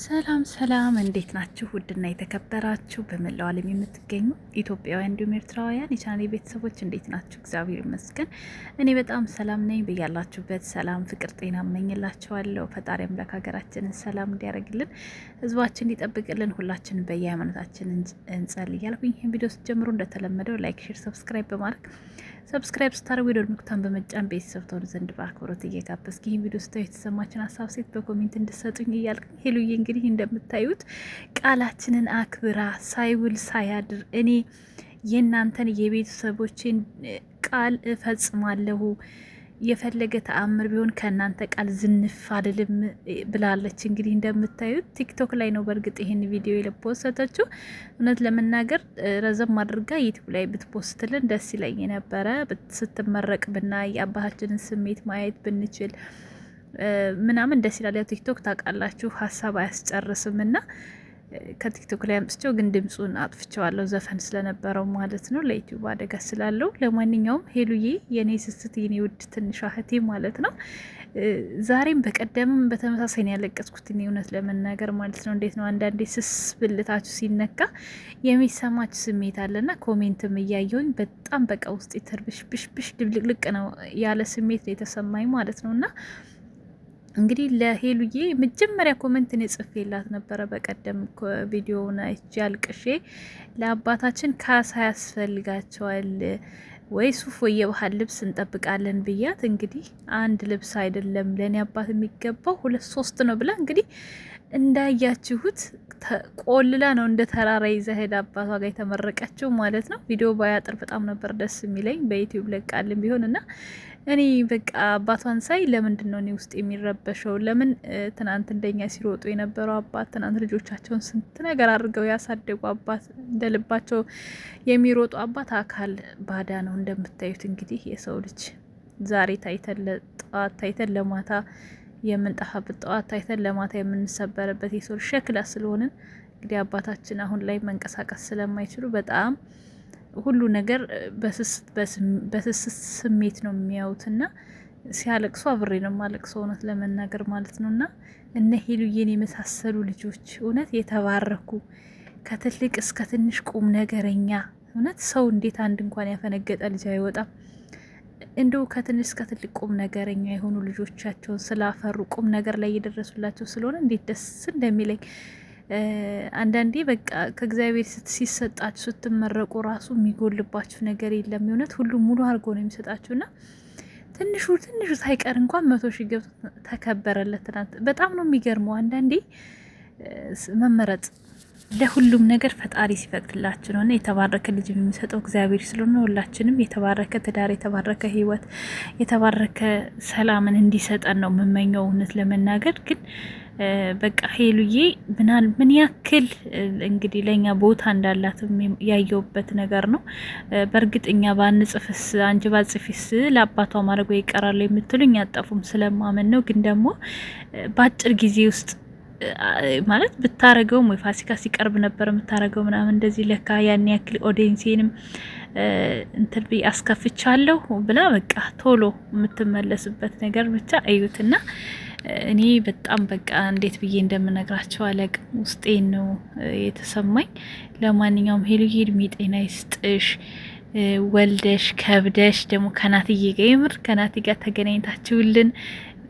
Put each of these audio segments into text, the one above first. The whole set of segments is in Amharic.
ሰላም ሰላም፣ እንዴት ናችሁ? ውድና የተከበራችሁ በመላው ዓለም የምትገኙ ኢትዮጵያውያን እንዲሁም ኤርትራውያን የቻናሌ ቤተሰቦች እንዴት ናችሁ? እግዚአብሔር ይመስገን እኔ በጣም ሰላም ነኝ። በያላችሁበት ሰላም፣ ፍቅር፣ ጤና እመኝላችኋለሁ። ፈጣሪ አምላክ ሀገራችንን ሰላም እንዲያደርግልን፣ ህዝባችን እንዲጠብቅልን ሁላችንን በየሃይማኖታችን እንጸልይ እያልኩኝ ይህን ቪዲዮ ስትጀምሩ እንደተለመደው ላይክ፣ ሼር፣ ሰብስክራይብ በማድረግ ሰብስክራይብ ስታደርጉ የደወል ምልክቱን በመጫን ቤተሰብ ትሆኑ ዘንድ በአክብሮት እየጋበዝኩ ይህን ቪዲዮ ስታዩ የተሰማችን ሀሳብ ሴት በኮሜንት እንድሰጡኝ እያልኩ ሄሉዬ እንግዲህ እንደምታዩት ቃላችንን አክብራ ሳይውል ሳያድር እኔ የእናንተን የቤተሰቦችን ቃል እፈጽማለሁ የፈለገ ተአምር ቢሆን ከእናንተ ቃል ዝንፍ አልልም ብላለች። እንግዲህ እንደምታዩት ቲክቶክ ላይ ነው በእርግጥ ይህን ቪዲዮ የፖስተችው። እውነት ለመናገር ረዘም አድርጋ ዩቲዩብ ላይ ብትፖስትልን ደስ ይለኝ ነበረ። ስትመረቅ ብናይ የአባታችንን ስሜት ማየት ብንችል ምናምን ደስ ይላል። ያው ቲክቶክ ታውቃላችሁ ሀሳብ አያስጨርስም እና ከቲክቶክ ላይ አምጥቼው ግን ድምፁን አጥፍቼዋለሁ ዘፈን ስለነበረው ማለት ነው፣ ለዩቲዩብ አደጋ ስላለው። ለማንኛውም ሄሉዬ የኔ ስስት የኔ ውድ ትንሿ እህቴ ማለት ነው፣ ዛሬም በቀደምም በተመሳሳይ ነው ያለቀስኩት እኔ እውነት ለመናገር ማለት ነው። እንዴት ነው አንዳንዴ ስስ ብልታችሁ ሲነካ የሚሰማችሁ ስሜት አለና ኮሜንትም እያየውኝ በጣም በቃ ውስጥ የተርብሽብሽብሽ ድብልቅልቅ ነው ያለ ስሜት ነው የተሰማኝ ማለት ነው። እና እንግዲህ ለሄሉዬ መጀመሪያ ኮሜንትን ጽፌላት ነበረ በቀደም ቪዲዮውን አይቼ አልቅሼ፣ ለአባታችን ካሳ ያስፈልጋቸዋል ወይ ሱፍ ወይ የባህል ልብስ እንጠብቃለን ብያት፣ እንግዲህ አንድ ልብስ አይደለም ለእኔ አባት የሚገባው 2 3 ነው ብላ እንግዲህ እንዳያችሁት ቆልላ ነው እንደ ተራራ ይዛ ሄዳ አባቷ ጋር የተመረቀችው ማለት ነው። ቪዲዮ ባያጥር በጣም ነበር ደስ የሚለኝ በዩቲዩብ ለቃልን ቢሆን እና እኔ በቃ አባቷን ሳይ ለምንድን ነው እኔ ውስጥ የሚረበሸው? ለምን ትናንት እንደኛ ሲሮጡ የነበረው አባት፣ ትናንት ልጆቻቸውን ስንት ነገር አድርገው ያሳደጉ አባት፣ እንደ ልባቸው የሚሮጡ አባት አካል ባዳ ነው። እንደምታዩት እንግዲህ የሰው ልጅ ዛሬ ታይተን ጠዋት ታይተን ለማታ የምንጠፋበት፣ ጠዋት ታይተን ለማታ የምንሰበርበት የሰው ሸክላ ስለሆንን እንግዲህ አባታችን አሁን ላይ መንቀሳቀስ ስለማይችሉ በጣም ሁሉ ነገር በስስት ስሜት ነው የሚያዩትና ሲያለቅሱ አብሬ ነው የማለቅሰው እውነት ለመናገር ማለት ነው። እና እነ ሄሉዬን የመሳሰሉ ልጆች እውነት የተባረኩ ከትልቅ እስከ ትንሽ ቁም ነገረኛ። እውነት ሰው እንዴት አንድ እንኳን ያፈነገጠ ልጅ አይወጣም? እንዲሁ ከትንሽ እስከ ትልቅ ቁም ነገረኛ የሆኑ ልጆቻቸውን ስላፈሩ ቁም ነገር ላይ እየደረሱላቸው ስለሆነ እንዴት ደስ እንደሚለኝ አንዳንዴ በቃ ከእግዚአብሔር ሲሰጣችሁ ስትመረቁ ራሱ የሚጎልባችሁ ነገር የለም። የእውነት ሁሉም ሙሉ አድርጎ ነው የሚሰጣችሁና ትንሹ ሳይቀር እንኳን 100 ሺህ ገብቶ ተከበረለት ትናንት። በጣም ነው የሚገርመው አንዳንዴ መመረጥ ለሁሉም ነገር ፈጣሪ ሲፈቅድላችሁ ነው። እና የተባረከ ልጅ የሚሰጠው እግዚአብሔር ስለሆነ ሁላችንም የተባረከ ትዳር፣ የተባረከ ሕይወት፣ የተባረከ ሰላምን እንዲሰጠን ነው የምመኘው እውነት ለመናገር ግን በቃ ሄሉዬ ምን ያክል እንግዲህ ለኛ ቦታ እንዳላትም ያየውበት ነገር ነው። በእርግጥ እኛ ባንጽፍስ አንቺ ባጽፊስ ለአባቷ ማድረግ ይቀራል የምትሉኝ አጠፉም ስለማመን ነው። ግን ደግሞ በአጭር ጊዜ ውስጥ ማለት ብታረገውም ወይ ፋሲካ ሲቀርብ ነበር የምታረገው ምናምን እንደዚህ ለካ ያን ያክል ኦዲየንሴንም እንትን ብዬ አስከፍቻለሁ ብላ በቃ ቶሎ የምትመለስበት ነገር ብቻ እዩትና እኔ በጣም በቃ እንዴት ብዬ እንደምነግራቸው አለቅም። ውስጤን ነው የተሰማኝ። ለማንኛውም ሄሉዬ እድሜ ጤና ይስጥሽ። ወልደሽ ከብደሽ ደግሞ ከናትዬ ጋር የምር ከናቲ ጋር ተገናኝታችሁልን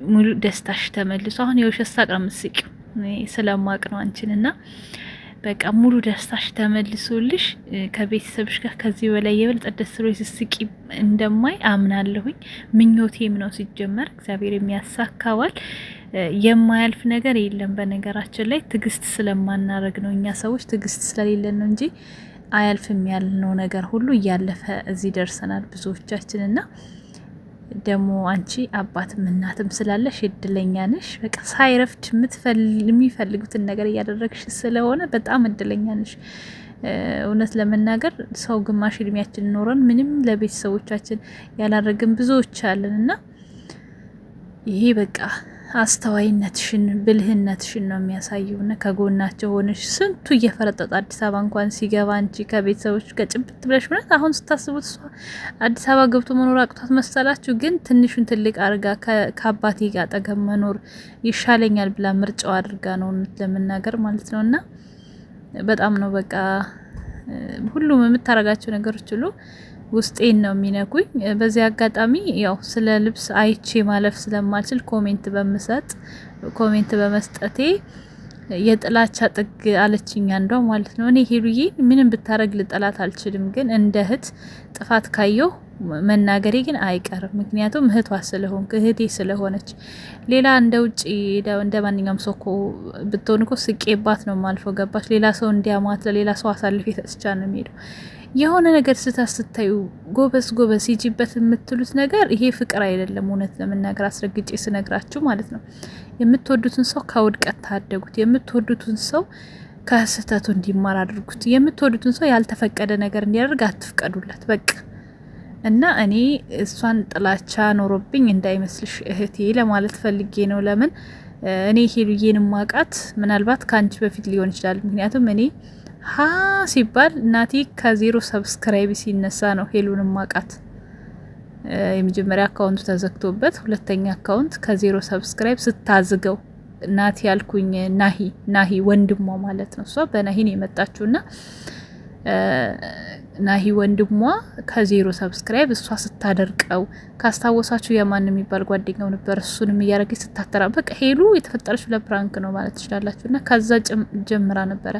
ሙሉ ደስታሽ ተመልሶ አሁን የውሸት ሳቅ ነው የምትስቂው ስለማቅ ነው አንቺንና በቃ ሙሉ ደስታሽ ተመልሶልሽ ከቤተሰብሽ ጋር ከዚህ በላይ የበለጠ ደስ ብሎ ስስቂ እንደማይ አምናለሁኝ። ምኞቴም ነው ሲጀመር እግዚአብሔር የሚያሳካዋል። የማያልፍ ነገር የለም። በነገራችን ላይ ትዕግስት ስለማናረግ ነው እኛ ሰዎች ትዕግስት ስለሌለን ነው እንጂ አያልፍም ያልነው ነገር ሁሉ እያለፈ እዚህ ደርሰናል ብዙዎቻችንና ደግሞ አንቺ አባትም እናትም ስላለሽ እድለኛ ነሽ። በቃ ሳይረፍድ የሚፈልጉትን ነገር እያደረግሽ ስለሆነ በጣም እድለኛ ነሽ። እውነት ለመናገር ሰው ግማሽ እድሜያችን ኖረን ምንም ለቤተሰቦቻችን ያላረግን ብዙዎች አለን እና ይሄ በቃ አስተዋይነትሽን ብልህነትሽን ነው የሚያሳየው። እና ከጎናቸው ሆነሽ ስንቱ እየፈረጠጠ አዲስ አበባ እንኳን ሲገባ አንቺ ከቤተሰቦች ጋር ጭብጥ ብለሽ ብለት አሁን ስታስቡት እሷ አዲስ አበባ ገብቶ መኖር አቅቷት መሰላችሁ? ግን ትንሹን ትልቅ አድርጋ ከአባቴ ጋር አጠገብ መኖር ይሻለኛል ብላ ምርጫው አድርጋ ነው ለመናገር ማለት ነው። እና በጣም ነው በቃ ሁሉም የምታረጋቸው ነገሮች ሁሉ ውስጤን ነው የሚነኩኝ። በዚህ አጋጣሚ ያው ስለ ልብስ አይቼ ማለፍ ስለማልችል ኮሜንት በመስጠቴ የጥላቻ ጥግ አለችኝ አንዷ ማለት ነው። እኔ ሄሉዬ ምንም ብታረግ ልጠላት አልችልም፣ ግን እንደ እህት ጥፋት ካየሁ መናገሬ ግን አይቀርም። ምክንያቱም እህቷ ስለሆንክ እህቴ ስለሆነች። ሌላ እንደ ውጭ እንደ ማንኛውም ሰው እኮ ብትሆን እኮ ስቄባት ነው ማልፈው። ገባች? ሌላ ሰው እንዲያማት ለሌላ ሰው አሳልፌ ተስቻ ነው የሚሄደው። የሆነ ነገር ስታዩ ጎበዝ ይጂበት የምትሉት ነገር ይሄ ፍቅር አይደለም። እውነት ለመናገር አስረግጬ ስነግራችሁ ማለት ነው። የምትወዱትን ሰው ከውድቀት ታደጉት። የምትወዱትን ሰው ከስህተቱ እንዲማር አድርጉት። የምትወዱትን ሰው ያልተፈቀደ ነገር እንዲያደርግ አትፍቀዱለት። በቃ እና እኔ እሷን ጥላቻ ኖሮብኝ እንዳይመስልሽ እህቴ ለማለት ፈልጌ ነው። ለምን እኔ ሄሉዬን ማቃት ምናልባት ከአንቺ በፊት ሊሆን ይችላል። ምክንያቱም እኔ ሲባል እናቴ ከ0 ሰብስክራይብ ሲነሳ ነው ሄሉን ማቃት። የመጀመሪያ አካውንቱ ተዘግቶበት ሁለተኛ አካውንት ከ0 ሰብስክራይብ ስታዝገው እናቴ ያልኩኝ ናሂ ወንድሟ ማለት ነው። እሷ በናሂ ነው የመጣችውና ናሂ ወንድሟ ከ0 ሰብስክራይብ እሷ ስታደርቀው ካስታወሳችሁ የማን የሚባል ጓደኛው ነበር። እሱንም እያረገች ስታተራ በቃ ሄሉ የተፈጠረችው ለፕራንክ ነው ማለት ትችላላችሁ። እና ከዛ ጀምራ ነበረ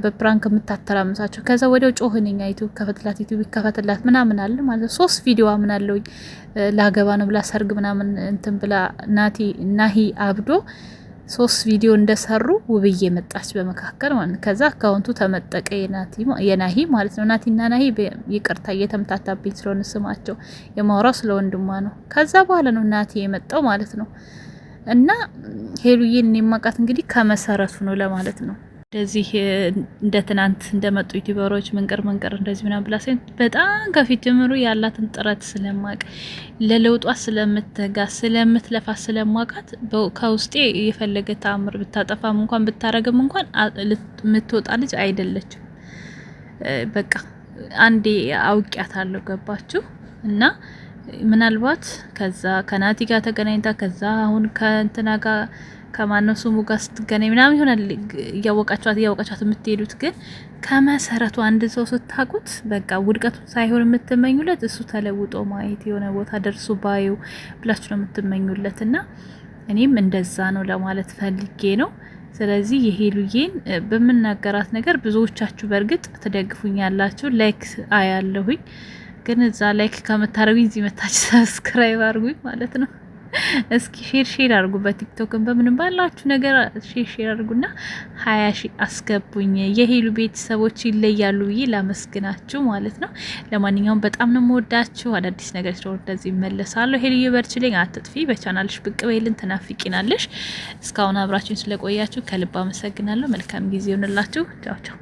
በፕራንክ የምታተራምሳቸው። ከዛ ወዲያው ጮህንኛ ዩቲዩብ ከፈትላት ምናምን አለ ማለት 3 ቪዲዮ ምን አለውኝ ላገባ ነው ብላ ሰርግ ምናምን እንትን ብላ ናሂ አብዶ 3 ቪዲዮ እንደሰሩ ውብዬ መጣች በመካከል ማለት ነው። ከዛ አካውንቱ ተመጠቀ የናሂ ማለት ነው። ናቲና ናሂ ይቅርታ እየተምታታብኝ ስለሆነ ስማቸው የማውራው ስለ ወንድሟ ነው። ከዛ በኋላ ነው ናቲ የመጣው ማለት ነው። እና ሄሉዬን የማውቃት እንግዲህ ከመሰረቱ ነው ለማለት ነው። እንደዚህ እንደ ትናንት እንደመጡ ዩቲዩበሮች መንቀር እንደዚህ ምናምን ብላ ሳይሆን በጣም ከፊት ጀምሮ ያላትን ጥረት ስለማቅ ለለውጧ ስለምትጋ ስለምትለፋ ስለማቃት ከውስጤ የፈለገ ተአምር ብታጠፋም እንኳን ብታረግም እንኳን የምትወጣ ልጅ አይደለችም። በቃ አንዴ አውቂያታለሁ። ገባችሁ? እና ምናልባት ከዛ ከናቲ ጋር ተገናኝታ ከዛ አሁን ከእንትና ጋር ከማነው ስሙ ጋር ስትገናኝ ምናምን ይሆናል እያወቃችኋት የምትሄዱት። ግን ከመሰረቱ አንድ ሰው ስታቁት በቃ ውድቀቱን ሳይሆን የምትመኙለት እሱ ተለውጦ ማየት የሆነ ቦታ ደርሶ ባዩ ብላችሁ ነው የምትመኙለት። እና እኔም እንደዛ ነው ለማለት ፈልጌ ነው። ስለዚህ የሄሉዬን በምናገራት ነገር ብዙዎቻችሁ በእርግጥ ትደግፉኛላችሁ። ላይክ አያለሁኝ። ግን እዛ ላይክ ከምታረጉኝ እዚህ መታችሁ ሰብስክራይብ አድርጉኝ ማለት ነው። እስኪ ሼር አድርጉ። በቲክቶክም በምንም ባላችሁ ነገር ሼር አድርጉና 20 ሺህ አስገቡኝ። የሄሉ ቤተሰቦች ይለያሉ ብዬ ላመስግናችሁ ማለት ነው። ለማንኛውም በጣም ነው የምወዳችሁ። አዳዲስ ነገር ስለሆነ እንደዚህ ይመለሳለሁ። ሄሉ ይበርችልኝ፣ አትጥፊ። በቻናልሽ ብቅ በይልን፣ ትናፍቂናለሽ። እስካሁን አብራችሁን ስለቆያችሁ ከልብ አመሰግናለሁ። መልካም ጊዜ ይሁንላችሁ። ቻው ቻው።